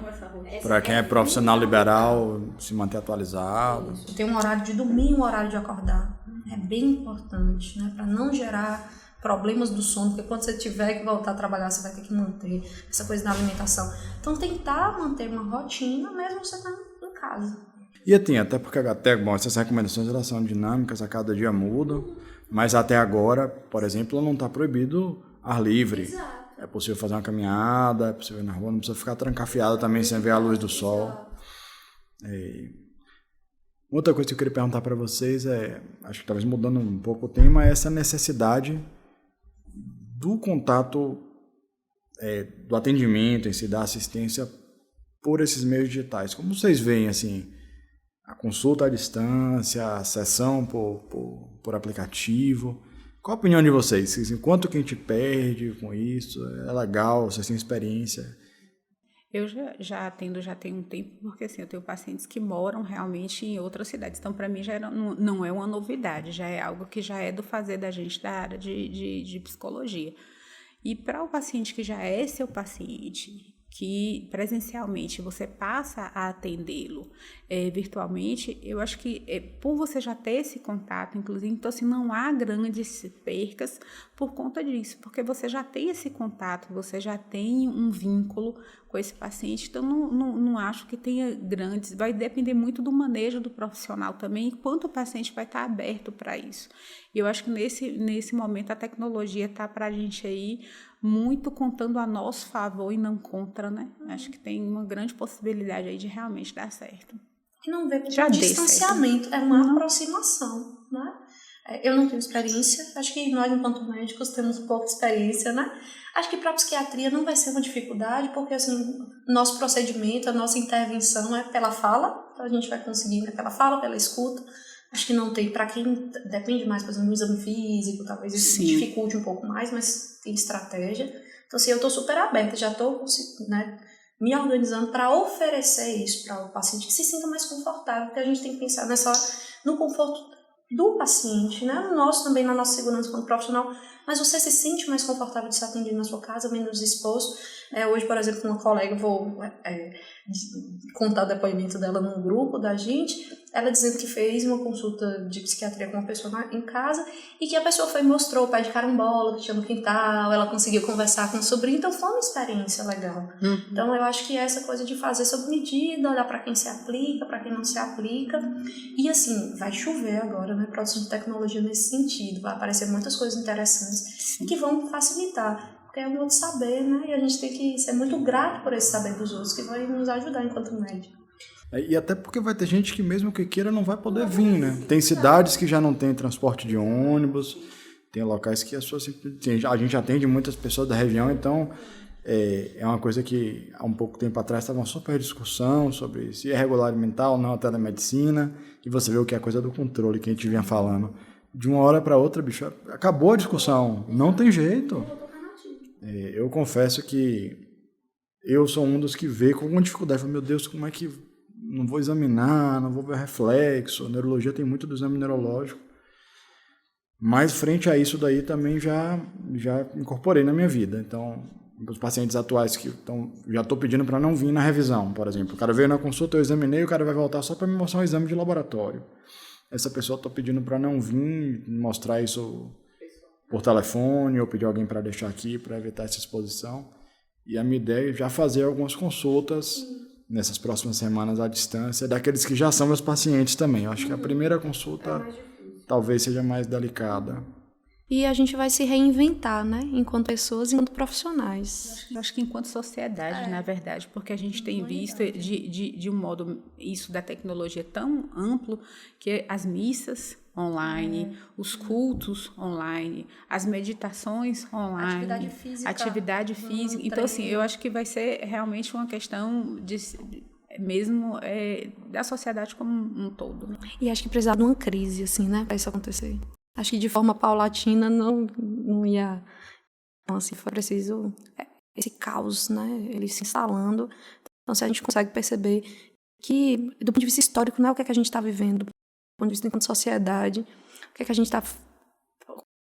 Speaker 1: é profissional liberal, se manter atualizado.
Speaker 2: Tem um horário de dormir e um horário de acordar. É bem importante, né? Para não gerar problemas do sono, porque quando você tiver que voltar a trabalhar, você vai ter que manter essa coisa da alimentação. Então, tentar manter uma rotina, mesmo você estando em casa.
Speaker 1: E assim, até porque essas recomendações elas são dinâmicas, a cada dia mudam, mas até agora, por exemplo, não está proibido ar livre.
Speaker 2: Exato.
Speaker 1: É possível fazer uma caminhada, é possível ir na rua, não precisa ficar trancafiado também sem ver a luz do sol. Outra coisa que eu queria perguntar para vocês acho que talvez mudando um pouco o tema, é essa necessidade do contato, do atendimento em si, da assistência por esses meios digitais. Como vocês veem, assim, a consulta à distância, a sessão por aplicativo? Qual a opinião de vocês? Assim, quanto que a gente perde com isso? É legal? Vocês têm experiência?
Speaker 3: Eu já atendo já tem um tempo, porque assim, eu tenho pacientes que moram realmente em outras cidades. Então, para mim, já não é uma novidade, já é algo que já é do fazer da gente da área de psicologia. E para o paciente que já é seu paciente que presencialmente você passa a atendê-lo virtualmente, eu acho que por você já ter esse contato, inclusive, então assim, não há grandes percas por conta disso, porque você já tem esse contato, você já tem um vínculo com esse paciente, então não acho que tenha grandes, vai depender muito do manejo do profissional também, e quanto o paciente vai estar aberto para isso. E eu acho que nesse momento a tecnologia está para a gente aí muito contando a nosso favor e não contra, né? Acho que tem uma grande possibilidade aí de realmente dar certo.
Speaker 2: E não vê como um distanciamento, é uma aproximação, né? Eu não tenho experiência, acho que nós, enquanto médicos, temos pouca experiência, né? Acho que para a psiquiatria não vai ser uma dificuldade, porque assim, nosso procedimento, a nossa intervenção é pela fala, então a gente vai conseguir, né, pela fala, pela escuta. Acho que não tem, para quem depende mais, por exemplo, do exame físico, talvez isso dificulte um pouco mais, mas tem estratégia. Então, assim, eu estou super aberta, já estou, né, me organizando para oferecer isso para o paciente que se sinta mais confortável, porque a gente tem que pensar nessa hora no conforto do paciente, né? No nosso também, na nossa segurança como profissional, mas você se sente mais confortável de ser atendido na sua casa, menos exposto. Hoje, por exemplo, uma colega, vou contar o depoimento dela num grupo da gente, ela dizendo que fez uma consulta de psiquiatria com uma pessoa em casa e que a pessoa mostrou o pé de carambola que tinha no quintal, ela conseguiu conversar com o sobrinho, então foi uma experiência legal. Então eu acho que essa coisa de fazer sob medida, olhar para quem se aplica, para quem não se aplica, e assim, vai chover agora, né, produção de tecnologia nesse sentido, vai aparecer muitas coisas interessantes que vão facilitar, porque é um outro saber, né, e a gente tem que ser muito grato por esse saber dos outros, que vai nos ajudar enquanto médico.
Speaker 1: E até porque vai ter gente que mesmo que queira não vai poder vir, né? Tem cidades que já não tem transporte de ônibus, tem locais que a gente atende muitas pessoas da região, então é uma coisa que há um pouco tempo atrás estava uma super discussão sobre se é regulamentar ou não a telemedicina, e você vê o que é a coisa do controle que a gente vinha falando. De uma hora para outra, bicho, acabou a discussão, não tem jeito. Eu confesso que eu sou um dos que vê com alguma dificuldade, falo, meu Deus, como é que não vou examinar, não vou ver reflexo, a neurologia tem muito do exame neurológico, mas frente a isso daí também já incorporei na minha vida. Então, os pacientes atuais que já estou pedindo para não vir na revisão, por exemplo, o cara veio na consulta, eu examinei, o cara vai voltar só para me mostrar um exame de laboratório. Essa pessoa estou pedindo para não vir, mostrar isso por telefone ou pedir alguém para deixar aqui para evitar essa exposição. E a minha ideia é já fazer algumas consultas nessas próximas semanas à distância, daqueles que já são meus pacientes também. Eu acho que a primeira consulta talvez seja mais delicada.
Speaker 2: E a gente vai se reinventar, né? Enquanto pessoas, enquanto profissionais.
Speaker 3: Eu acho que enquanto sociedade, na verdade, porque a gente tem visto de um modo isso da tecnologia tão amplo que as missas online, os cultos online, as meditações online, atividade física. Então, assim, eu acho que vai ser realmente uma questão mesmo da sociedade como um todo.
Speaker 2: E acho que precisava de uma crise, assim, né, para isso acontecer. Acho que de forma paulatina não ia. Então, assim, foi preciso esse caos, né, ele se instalando. Então, se a gente consegue perceber que, do ponto de vista histórico, não é o que a gente está vivendo, do ponto de vista enquanto sociedade, o que a gente está.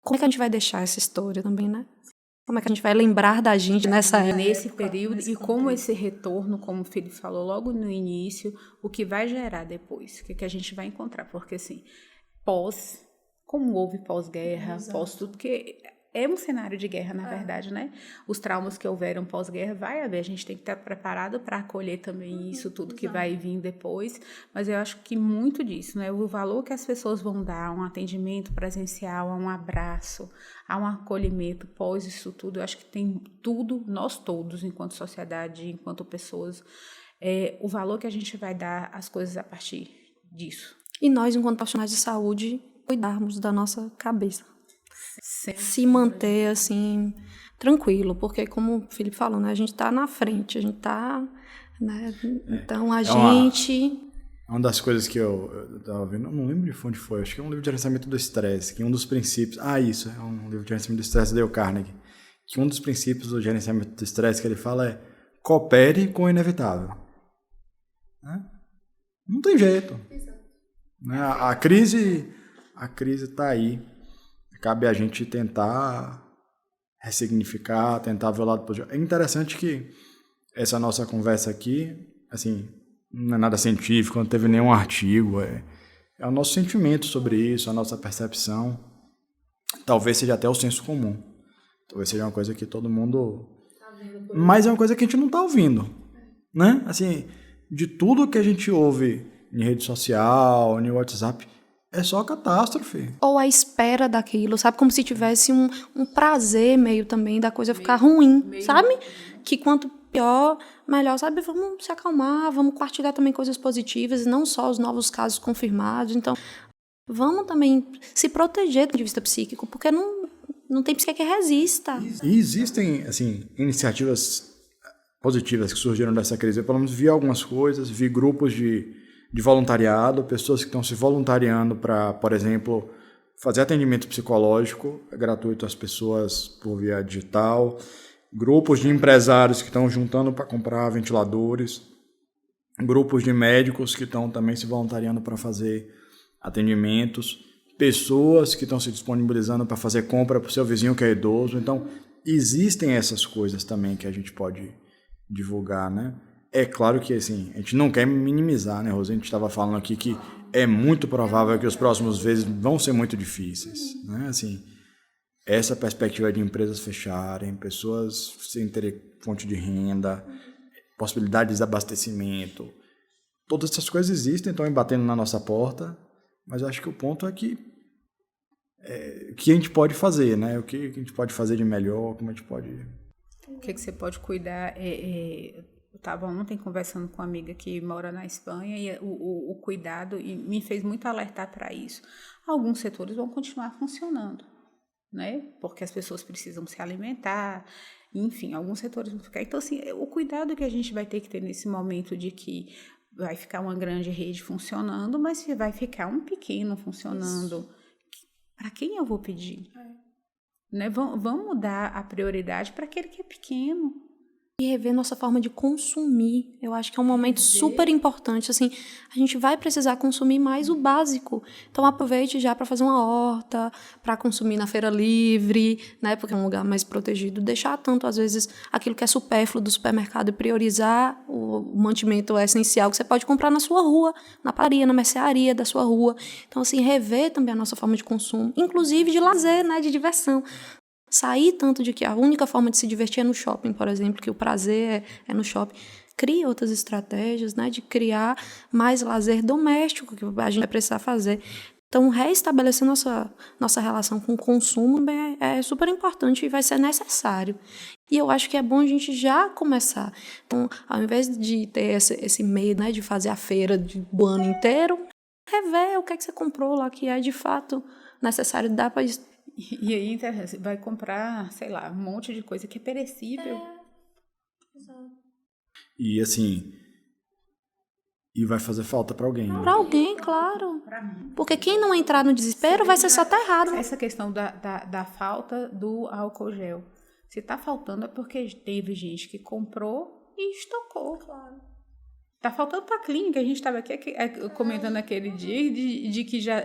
Speaker 2: Como é que a gente vai deixar essa história também, né? Como é que a gente vai lembrar da gente nessa época?
Speaker 3: Nesse período, e como esse retorno, como o Felipe falou logo no início, o que vai gerar depois, o que a gente vai encontrar, porque assim, como houve pós-guerra, pós-tudo, porque é um cenário de guerra, na verdade, né? Os traumas que houveram pós-guerra vai haver, a gente tem que estar preparado para acolher também isso tudo que vai vir depois, mas eu acho que muito disso, né? O valor que as pessoas vão dar a um atendimento presencial, a um abraço, a um acolhimento pós isso tudo, eu acho que tem tudo, nós todos, enquanto sociedade, enquanto pessoas, o valor que a gente vai dar às coisas a partir disso.
Speaker 2: E nós, enquanto profissionais de saúde, cuidarmos da nossa cabeça. Se manter, assim, tranquilo, porque, como o Felipe falou, né, a gente está na frente, a gente está, né, então
Speaker 1: Uma das coisas que eu estava vendo, não lembro de onde foi, acho que é um livro de gerenciamento do estresse, que um dos princípios, isso, é um livro de gerenciamento do estresse da Dale Carnegie, que um dos princípios do gerenciamento do estresse que ele fala é coopere com o inevitável. Né? Não tem jeito. Né? A crise está aí. Cabe a gente tentar ressignificar, tentar ver o lado positivo. É interessante que essa nossa conversa aqui, assim, não é nada científico, não teve nenhum artigo, é o nosso sentimento sobre isso, a nossa percepção. Talvez seja até o senso comum. Talvez seja uma coisa que todo mundo... Mas é uma coisa que a gente não está ouvindo, né? Assim, de tudo que a gente ouve em rede social, no WhatsApp, é só catástrofe.
Speaker 2: Ou a espera daquilo, sabe? Como se tivesse um prazer meio também da coisa ficar ruim, sabe? Que quanto pior, melhor, sabe? Vamos se acalmar, vamos compartilhar também coisas positivas, não só os novos casos confirmados. Então, vamos também se proteger do ponto de vista psíquico, porque não tem psique que resista.
Speaker 1: E existem, assim, iniciativas positivas que surgiram dessa crise. Eu, pelo menos, vi algumas coisas, vi grupos de voluntariado, pessoas que estão se voluntariando para, por exemplo, fazer atendimento psicológico gratuito às pessoas por via digital, grupos de empresários que estão juntando para comprar ventiladores, grupos de médicos que estão também se voluntariando para fazer atendimentos, pessoas que estão se disponibilizando para fazer compra para o seu vizinho que é idoso. Então, existem essas coisas também que a gente pode divulgar, né? É claro que, assim, a gente não quer minimizar, né, Rose? A gente estava falando aqui que é muito provável que os próximos meses vão ser muito difíceis, né? Assim, essa perspectiva de empresas fecharem, pessoas sem ter fonte de renda, possibilidades de abastecimento, todas essas coisas existem, estão batendo na nossa porta, mas eu acho que o ponto é que o que a gente pode fazer, né? O que a gente pode fazer de melhor, como a gente pode...
Speaker 3: O que você pode cuidar eu estava ontem conversando com uma amiga que mora na Espanha e o cuidado e me fez muito alertar para isso. Alguns setores vão continuar funcionando, né? Porque as pessoas precisam se alimentar, enfim, alguns setores vão ficar. Então, assim, o cuidado que a gente vai ter que ter nesse momento de que vai ficar uma grande rede funcionando, mas vai ficar um pequeno funcionando. Para quem eu vou pedir? Né? Vamos dar a prioridade para aquele que é pequeno.
Speaker 2: E rever nossa forma de consumir. Eu acho que é um momento super importante. Assim, a gente vai precisar consumir mais o básico. Então, aproveite já para fazer uma horta, para consumir na feira livre, né? Porque é um lugar mais protegido. Deixar tanto, às vezes, aquilo que é supérfluo do supermercado e priorizar o mantimento essencial que você pode comprar na sua rua, na padaria, na mercearia da sua rua. Então, assim, rever também a nossa forma de consumo, inclusive de lazer, né? De diversão. Sair tanto de que a única forma de se divertir é no shopping, por exemplo, que o prazer é no shopping. Crie outras estratégias, né, de criar mais lazer doméstico, que a gente vai precisar fazer. Então, reestabelecer nossa relação com o consumo é super importante e vai ser necessário. E eu acho que é bom a gente já começar. Então, ao invés de ter esse medo, né, de fazer a feira do ano inteiro, rever o que é que você comprou lá, que é de fato necessário, dá para...
Speaker 3: E aí vai comprar, sei lá, um monte de coisa que é perecível.
Speaker 2: Exato.
Speaker 1: E assim, e vai fazer falta para alguém.
Speaker 2: Para alguém, claro. Porque quem não entrar no desespero vai ser soterrado.
Speaker 3: Essa questão da falta do álcool gel. Se está faltando é porque teve gente que comprou e estocou. Claro. Tá faltando para a clínica. A gente estava aqui comentando aquele dia de que já...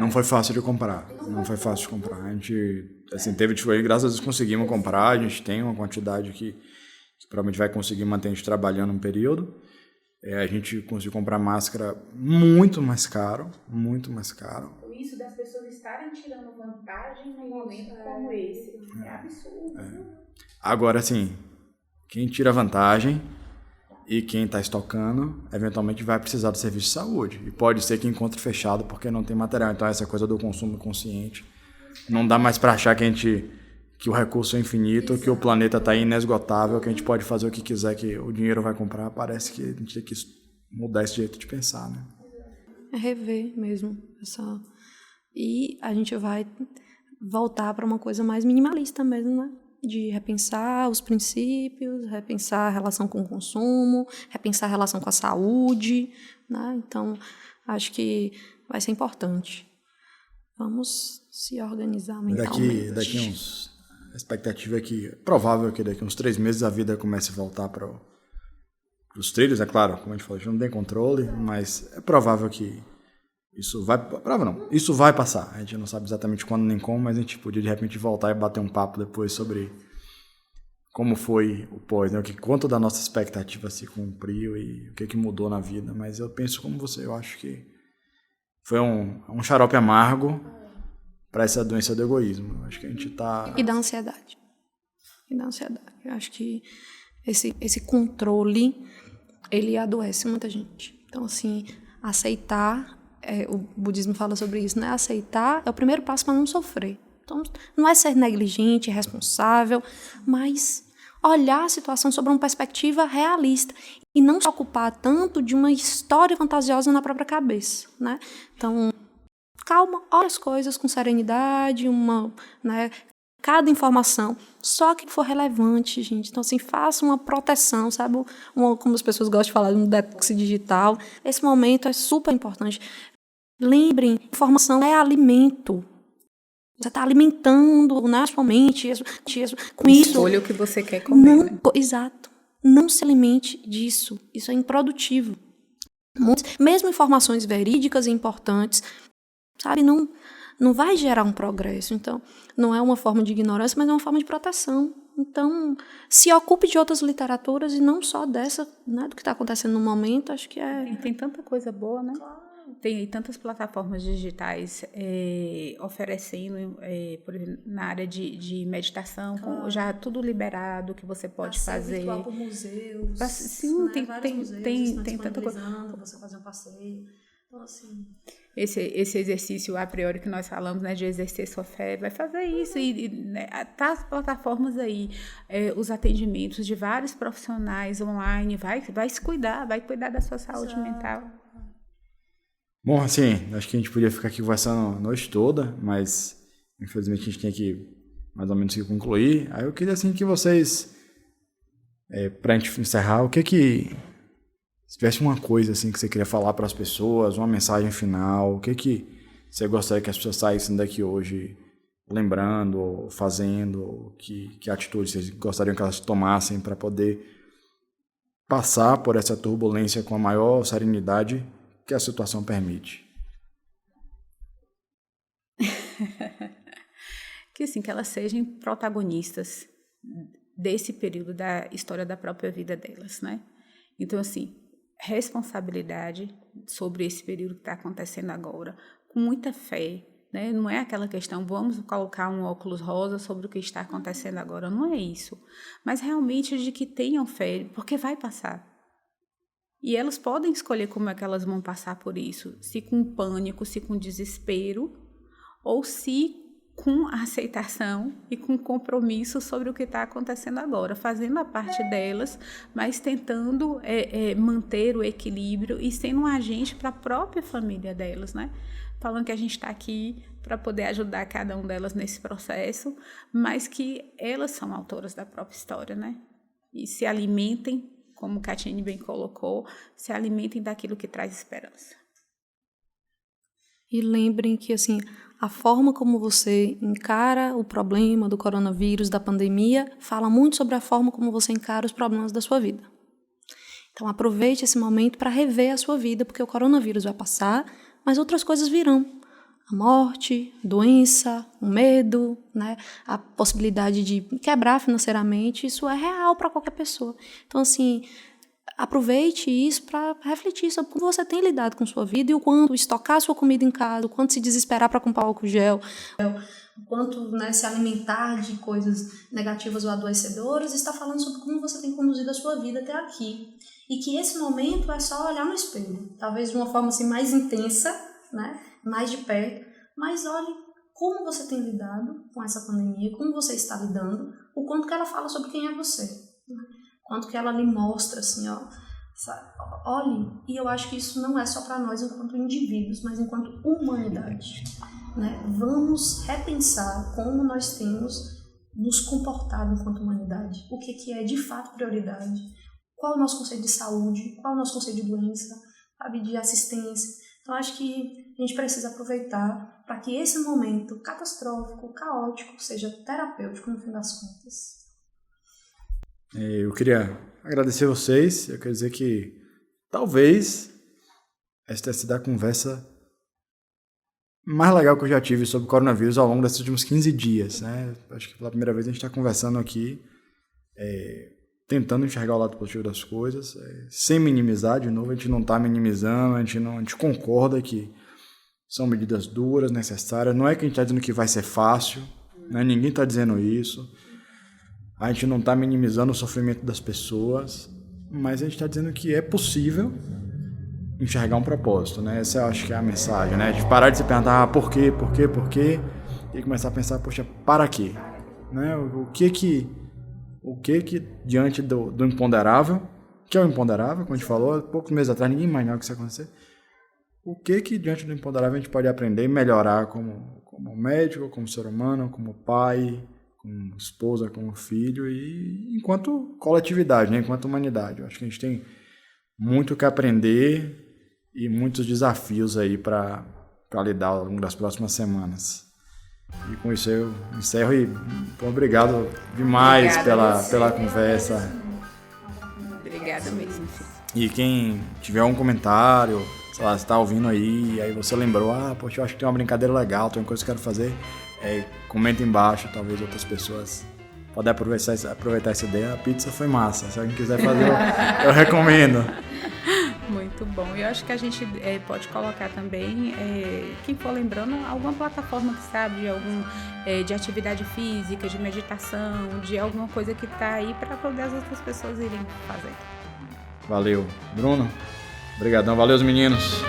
Speaker 1: Não foi fácil de comprar. Não foi fácil de comprar. A gente, assim, graças a Deus conseguimos comprar. A gente tem uma quantidade que provavelmente vai conseguir manter a gente trabalhando um período. A gente conseguiu comprar máscara muito mais caro. Muito mais caro.
Speaker 3: Isso das pessoas estarem tirando vantagem num momento como esse. É absurdo.
Speaker 1: Agora, assim, quem tira vantagem... E quem está estocando, eventualmente vai precisar do serviço de saúde. E pode ser que encontre fechado porque não tem material. Então, essa coisa do consumo consciente. Não dá mais para achar que o recurso é infinito, que o planeta está inesgotável, que a gente pode fazer o que quiser, que o dinheiro vai comprar. Parece que a gente tem que mudar esse jeito de pensar, né?
Speaker 2: É rever mesmo. E a gente vai voltar para uma coisa mais minimalista mesmo, né? De repensar os princípios, repensar a relação com o consumo, repensar a relação com a saúde, né? Então, acho que vai ser importante. Vamos se organizar mentalmente.
Speaker 1: A expectativa é que, é provável que daqui uns 3 meses a vida comece a voltar para os trilhos, é claro, como a gente falou, a gente não tem controle, mas é provável que isso vai passar. A gente não sabe exatamente quando nem como, mas a gente podia de repente voltar e bater um papo depois sobre como foi o pós, né? O que quanto da nossa expectativa se cumpriu e o que mudou na vida. Mas eu penso como você, eu acho que foi um xarope amargo para essa doença do egoísmo. Eu acho que a gente tá...
Speaker 2: E da ansiedade. Eu acho que esse controle, ele adoece muita gente. Então, assim, aceitar, o budismo fala sobre isso, né? Aceitar é o primeiro passo para não sofrer. Então, não é ser negligente, irresponsável, mas olhar a situação sobre uma perspectiva realista e não se ocupar tanto de uma história fantasiosa na própria cabeça, né? Então, calma, olha as coisas com serenidade, né, cada informação, só que for relevante, gente. Então, assim, faça uma proteção, sabe? Como as pessoas gostam de falar, um detox digital. Esse momento é super importante. Lembrem, informação é alimento. Você está alimentando, naturalmente, com isso.
Speaker 3: Escolha o que você quer comer.
Speaker 2: Não, né? Exato. Não se alimente disso. Isso é improdutivo. Mesmo informações verídicas e importantes, sabe, não vai gerar um progresso. Então, não é uma forma de ignorância, mas é uma forma de proteção. Então, se ocupe de outras literaturas e não só dessa, né, do que está acontecendo no momento. Acho que
Speaker 3: Tem tanta coisa boa, né? Tem tantas plataformas digitais oferecendo, por exemplo, na área de meditação, já tudo liberado que você pode fazer.
Speaker 2: Virtual por museus.
Speaker 3: Sim,
Speaker 2: né?
Speaker 3: tem tanta coisa.
Speaker 2: Você fazer um passeio. Então, assim...
Speaker 3: Esse exercício a priori que nós falamos, né, de exercer sua fé, vai fazer isso. Né, tá as plataformas aí, os atendimentos de vários profissionais online, vai se cuidar, vai cuidar da sua saúde mental.
Speaker 1: Bom, assim, acho que a gente podia ficar aqui conversando a noite toda, mas infelizmente a gente tem que mais ou menos que concluir. Aí eu queria assim que vocês, pra gente encerrar, se tivesse uma coisa assim que você queria falar para as pessoas, uma mensagem final, o que você gostaria que as pessoas saíssem daqui hoje lembrando, ou fazendo, ou que atitudes vocês gostariam que elas tomassem para poder passar por essa turbulência com a maior serenidade que a situação permite?
Speaker 3: Que elas sejam protagonistas desse período da história da própria vida delas, né? Então, assim, responsabilidade sobre esse período que está acontecendo agora, com muita fé, né? Não é aquela questão, vamos colocar um óculos rosa sobre o que está acontecendo agora, não é isso. Mas realmente de que tenham fé, porque vai passar. E elas podem escolher como é que elas vão passar por isso, se com pânico, se com desespero, ou se com aceitação e com compromisso sobre o que está acontecendo agora, fazendo a parte delas, mas tentando manter o equilíbrio e sendo um agente para a própria família delas, né? Falando que a gente está aqui para poder ajudar cada uma delas nesse processo, mas que elas são autoras da própria história, né? E se alimentem, como Catiane bem colocou, se alimentem daquilo que traz esperança.
Speaker 2: E lembrem que, assim, a forma como você encara o problema do coronavírus, da pandemia, fala muito sobre a forma como você encara os problemas da sua vida. Então, aproveite esse momento para rever a sua vida, porque o coronavírus vai passar, mas outras coisas virão. A morte, a doença, o medo, né? A possibilidade de quebrar financeiramente, isso é real para qualquer pessoa. Então, assim, aproveite isso para refletir sobre como você tem lidado com sua vida e o quanto estocar sua comida em casa, o quanto se desesperar para comprar álcool gel, o quanto, né, se alimentar de coisas negativas ou adoecedoras, está falando sobre como você tem conduzido a sua vida até aqui. E que esse momento é só olhar no espelho, talvez de uma forma assim, mais intensa, né, mais de perto, mas olhe como você tem lidado com essa pandemia, como você está lidando, o quanto que ela fala sobre quem é você, né? Quanto que ela lhe mostra, assim, ó, sabe? Olhe, e eu acho que isso não é só para nós enquanto indivíduos, mas enquanto humanidade, né? Vamos repensar como nós temos nos comportado enquanto humanidade, o que é de fato prioridade, qual é o nosso conceito de saúde, qual é o nosso conceito de doença, sabe, de assistência. Então, acho que a gente precisa aproveitar para que esse momento catastrófico, caótico, seja terapêutico no fim das contas.
Speaker 1: Eu queria agradecer vocês. Eu quero dizer que talvez esta tenha sido a conversa mais legal que eu já tive sobre o coronavírus ao longo desses últimos 15 dias, né? Acho que pela primeira vez a gente está conversando aqui tentando enxergar o lado positivo das coisas, sem minimizar. De novo, a gente não está minimizando, a gente concorda que são medidas duras, necessárias. Não é que a gente está dizendo que vai ser fácil, né? Ninguém está dizendo isso. A gente não está minimizando o sofrimento das pessoas, mas a gente está dizendo que é possível enxergar um propósito, né? Essa eu acho que é a mensagem, né? De parar de se perguntar por quê, e começar a pensar, poxa, para quê? Né? O que diante do imponderável, que é o imponderável, como a gente falou, há poucos meses atrás, ninguém imaginava que isso ia acontecer. O que diante do imponderável a gente pode aprender e melhorar como médico, como ser humano, como pai, como esposa, como filho, e enquanto coletividade, né? Enquanto humanidade. Eu acho que a gente tem muito que aprender e muitos desafios aí para lidar ao longo das próximas semanas. E com isso eu encerro e obrigado demais pela conversa.
Speaker 3: Obrigada mesmo.
Speaker 1: E quem tiver um comentário, sei lá, você está ouvindo aí, e aí você lembrou, poxa, eu acho que tem uma brincadeira legal, tem uma coisa que eu quero fazer, comenta embaixo, talvez outras pessoas podem aproveitar essa ideia. A pizza foi massa, se alguém quiser fazer, eu recomendo.
Speaker 3: Muito bom. Eu acho que a gente pode colocar também, quem for lembrando, alguma plataforma que sabe de atividade física, de meditação, de alguma coisa que está aí para poder as outras pessoas irem fazer.
Speaker 1: Valeu. Bruno, obrigadão. Valeu, os meninos.